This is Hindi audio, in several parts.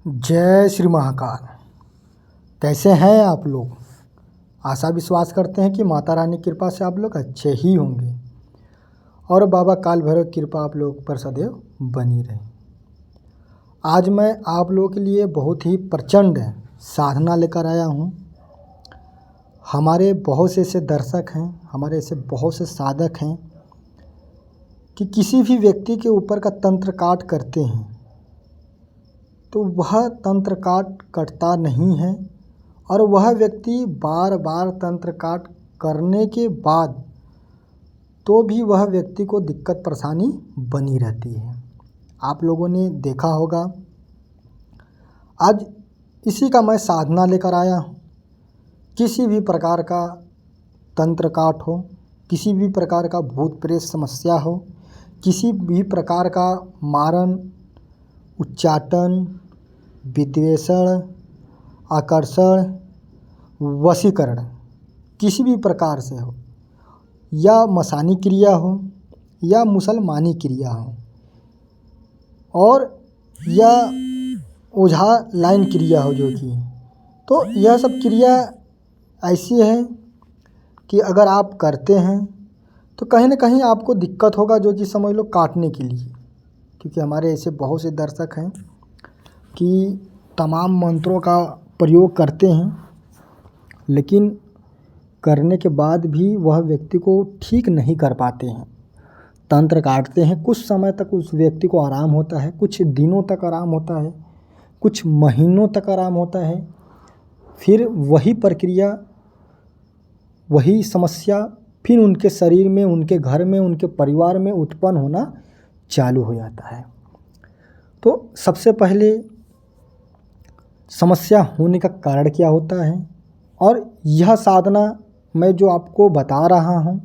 जय श्री महाकाल। कैसे हैं आप लोग? आशा विश्वास करते हैं कि माता रानी की कृपा से आप लोग अच्छे ही होंगे और बाबा काल भैरव की कृपा आप लोग पर सदैव बनी रहे। आज मैं आप लोगों के लिए बहुत ही प्रचंड साधना लेकर आया हूँ। हमारे बहुत से ऐसे दर्शक हैं, हमारे ऐसे बहुत से साधक हैं कि किसी भी व्यक्ति के ऊपर का तंत्र काट करते हैं तो वह तंत्र काट कटता नहीं है और वह व्यक्ति बार बार तंत्र काट करने के बाद तो भी वह व्यक्ति को दिक्कत परेशानी बनी रहती है। आप लोगों ने देखा होगा, आज इसी का मैं साधना लेकर आया हूँ। किसी भी प्रकार का तंत्र काट हो, किसी भी प्रकार का भूत प्रेत समस्या हो, किसी भी प्रकार का मारण, उच्चाटन, विद्वेषण, आकर्षण, वशीकरण किसी भी प्रकार से हो, या मसानी क्रिया हो या मुसलमानी क्रिया हो, और या ओझा लाइन क्रिया हो, जो कि तो यह सब क्रिया ऐसी है कि अगर आप करते हैं तो कहीं ना कहीं आपको दिक्कत होगा, जो कि समझ लो काटने के लिए। क्योंकि हमारे ऐसे बहुत से दर्शक हैं कि तमाम मंत्रों का प्रयोग करते हैं, लेकिन करने के बाद भी वह व्यक्ति को ठीक नहीं कर पाते हैं। तंत्र काटते हैं, कुछ समय तक उस व्यक्ति को आराम होता है, कुछ दिनों तक आराम होता है, कुछ महीनों तक आराम होता है, फिर वही प्रक्रिया, वही समस्या फिर उनके शरीर में, उनके घर में, उनके परिवार में उत्पन्न होना चालू हो जाता है। तो सबसे पहले समस्या होने का कारण क्या होता है, और यह साधना मैं जो आपको बता रहा हूँ,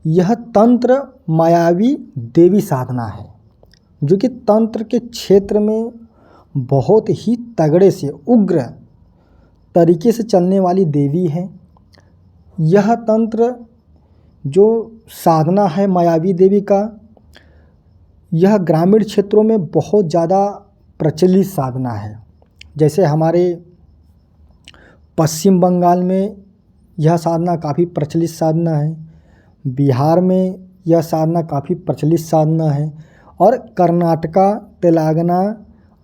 यह तंत्र मायावी देवी साधना है, जो कि तंत्र के क्षेत्र में बहुत ही तगड़े से उग्र तरीके से चलने वाली देवी है। यह तंत्र जो साधना है मायावी देवी का, यह ग्रामीण क्षेत्रों में बहुत ज़्यादा प्रचलित साधना है। जैसे हमारे पश्चिम बंगाल में यह साधना काफ़ी प्रचलित साधना है, बिहार में यह साधना काफ़ी प्रचलित साधना है, और कर्नाटका, तेलंगाना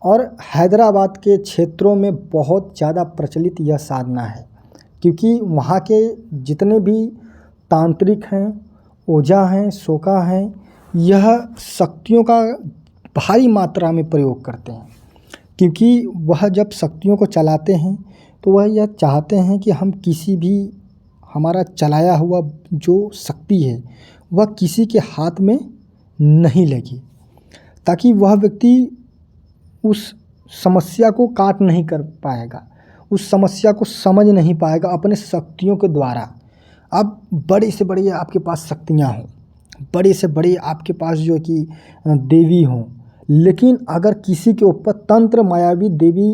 और हैदराबाद के क्षेत्रों में बहुत ज़्यादा प्रचलित यह साधना है। क्योंकि वहाँ के जितने भी तांत्रिक हैं, ओझा हैं, सोका हैं, यह शक्तियों का भारी मात्रा में प्रयोग करते हैं। क्योंकि वह जब शक्तियों को चलाते हैं तो वह यह चाहते हैं कि हम किसी भी हमारा चलाया हुआ जो शक्ति है वह किसी के हाथ में नहीं लगे, ताकि वह व्यक्ति उस समस्या को काट नहीं कर पाएगा, उस समस्या को समझ नहीं पाएगा अपने शक्तियों के द्वारा। अब बड़े से बड़े आपके पास शक्तियाँ हों, बड़े से बड़े आपके पास जो कि देवी हों, लेकिन अगर किसी के ऊपर तंत्र मायावी देवी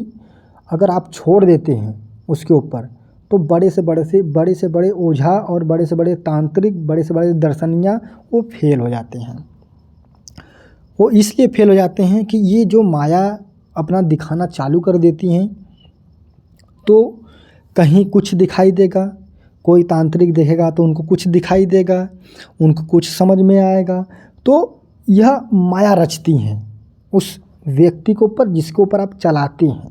अगर आप छोड़ देते हैं उसके ऊपर, तो बड़े से बड़े ओझा और बड़े से बड़े तांत्रिक, बड़े से बड़े दर्शनिया वो फेल हो जाते हैं। वो इसलिए फेल हो जाते हैं कि ये जो माया अपना दिखाना चालू कर देती हैं, तो कहीं कुछ दिखाई देगा, कोई तांत्रिक देखेगा तो उनको कुछ दिखाई देगा, उनको कुछ समझ में आएगा, तो यह माया रचती हैं उस व्यक्ति के ऊपर जिसके ऊपर आप चलाते हैं।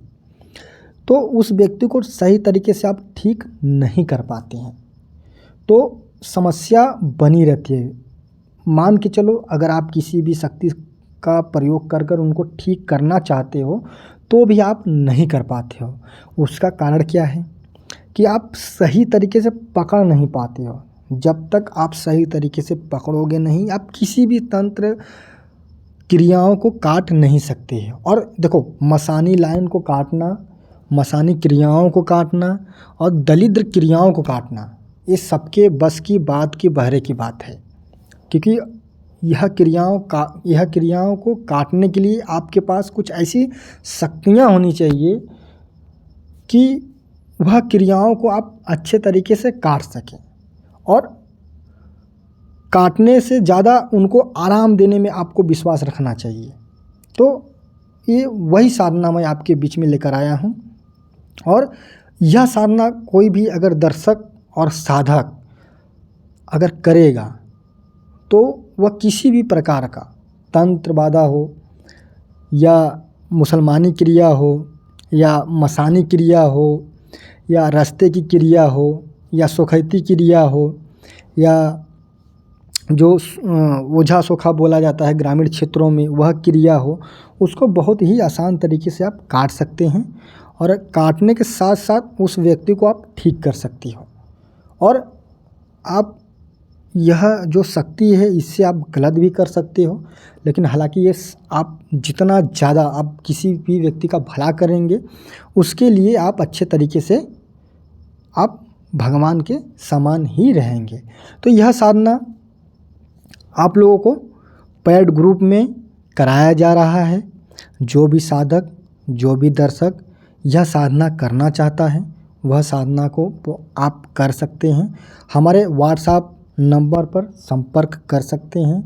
तो उस व्यक्ति को सही तरीके से आप ठीक नहीं कर पाते हैं, तो समस्या बनी रहती है। मान के चलो, अगर आप किसी भी शक्ति का प्रयोग कर कर उनको ठीक करना चाहते हो तो भी आप नहीं कर पाते हो। उसका कारण क्या है कि आप सही तरीके से पकड़ नहीं पाते हो। जब तक आप सही तरीके से पकड़ोगे नहीं, आप किसी भी तंत्र क्रियाओं को काट नहीं सकते हैं। और देखो, मसानी लाइन को काटना, मसानी क्रियाओं को काटना और दलिद्र क्रियाओं को काटना, ये सबके बस की बात की बहरे की बात है। क्योंकि यह क्रियाओं को काटने के लिए आपके पास कुछ ऐसी शक्तियाँ होनी चाहिए कि वह क्रियाओं को आप अच्छे तरीके से काट सकें, और काटने से ज़्यादा उनको आराम देने में आपको विश्वास रखना चाहिए। तो ये वही साधना मैं आपके बीच में लेकर आया हूँ। और यह साधना कोई भी अगर दर्शक और साधक अगर करेगा तो वह किसी भी प्रकार का तंत्र बाधा हो या मुसलमानी क्रिया हो या मसानी क्रिया हो या रास्ते की क्रिया हो या सोखैती क्रिया हो या जो ओझा सोखा बोला जाता है ग्रामीण क्षेत्रों में वह क्रिया हो, उसको बहुत ही आसान तरीके से आप काट सकते हैं और काटने के साथ साथ उस व्यक्ति को आप ठीक कर सकती हो। और आप यह जो शक्ति है इससे आप गलत भी कर सकते हो, लेकिन हालांकि ये आप जितना ज़्यादा आप किसी भी व्यक्ति का भला करेंगे उसके लिए आप अच्छे तरीके से आप भगवान के समान ही रहेंगे। तो यह साधना आप लोगों को पेड ग्रुप में कराया जा रहा है। जो भी साधक जो भी दर्शक यह साधना करना चाहता है वह साधना को आप कर सकते हैं। हमारे व्हाट्सएप नंबर पर संपर्क कर सकते हैं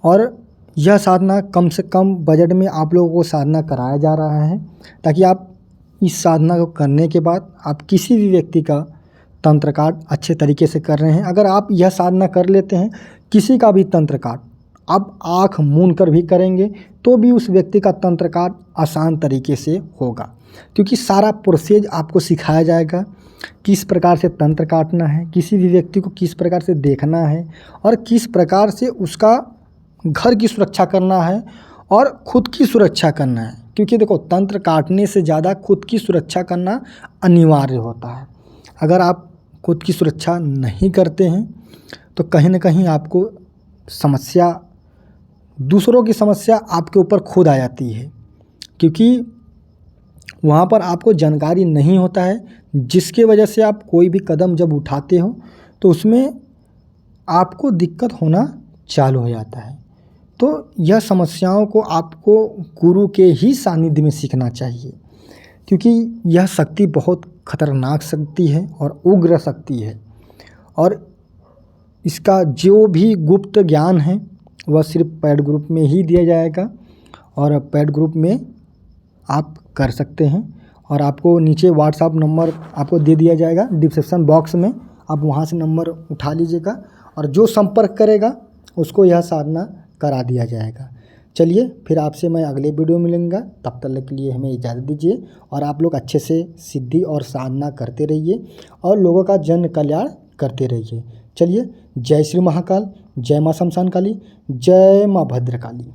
और यह साधना कम से कम बजट में आप लोगों को साधना कराया जा रहा है, ताकि आप इस साधना को करने के बाद आप किसी भी व्यक्ति का तंत्र काट अच्छे तरीके से कर रहे हैं। अगर आप यह साधना कर लेते हैं किसी का भी तंत्र काट आप आँख मूंद कर भी करेंगे तो भी उस व्यक्ति का तंत्र काट आसान तरीके से होगा, क्योंकि सारा प्रोसेस आपको सिखाया जाएगा किस प्रकार से तंत्र काटना है, किसी भी व्यक्ति को किस प्रकार से देखना है और किस प्रकार से उसका घर की सुरक्षा करना है और खुद की सुरक्षा करना है। क्योंकि देखो तंत्र काटने से ज़्यादा खुद की सुरक्षा करना अनिवार्य होता है। अगर आप खुद की सुरक्षा नहीं करते हैं तो कहीं ना कहीं आपको समस्या, दूसरों की समस्या आपके ऊपर खुद आ जाती है, क्योंकि वहाँ पर आपको जानकारी नहीं होता है, जिसके वजह से आप कोई भी कदम जब उठाते हो तो उसमें आपको दिक्कत होना चालू हो जाता है। तो यह समस्याओं को आपको गुरु के ही सानिध्य में सीखना चाहिए, क्योंकि यह शक्ति बहुत खतरनाक शक्ति है और उग्र शक्ति है और इसका जो भी गुप्त ज्ञान है वह सिर्फ पेड ग्रुप में ही दिया जाएगा और पेड ग्रुप में आप कर सकते हैं। और आपको नीचे व्हाट्सएप नंबर आपको दे दिया जाएगा डिस्क्रिप्शन बॉक्स में, आप वहां से नंबर उठा लीजिएगा और जो संपर्क करेगा उसको यह साधना करा दिया जाएगा। चलिए फिर आपसे मैं अगले वीडियो में मिलूँगा, तब तक के लिए हमें इजाज़त दीजिए और आप लोग अच्छे से सिद्धि और साधना करते रहिए और लोगों का जन कल्याण करते रहिए। चलिए, जय श्री महाकाल, जय माँ शमशान काली, जय माँ भद्रकाली।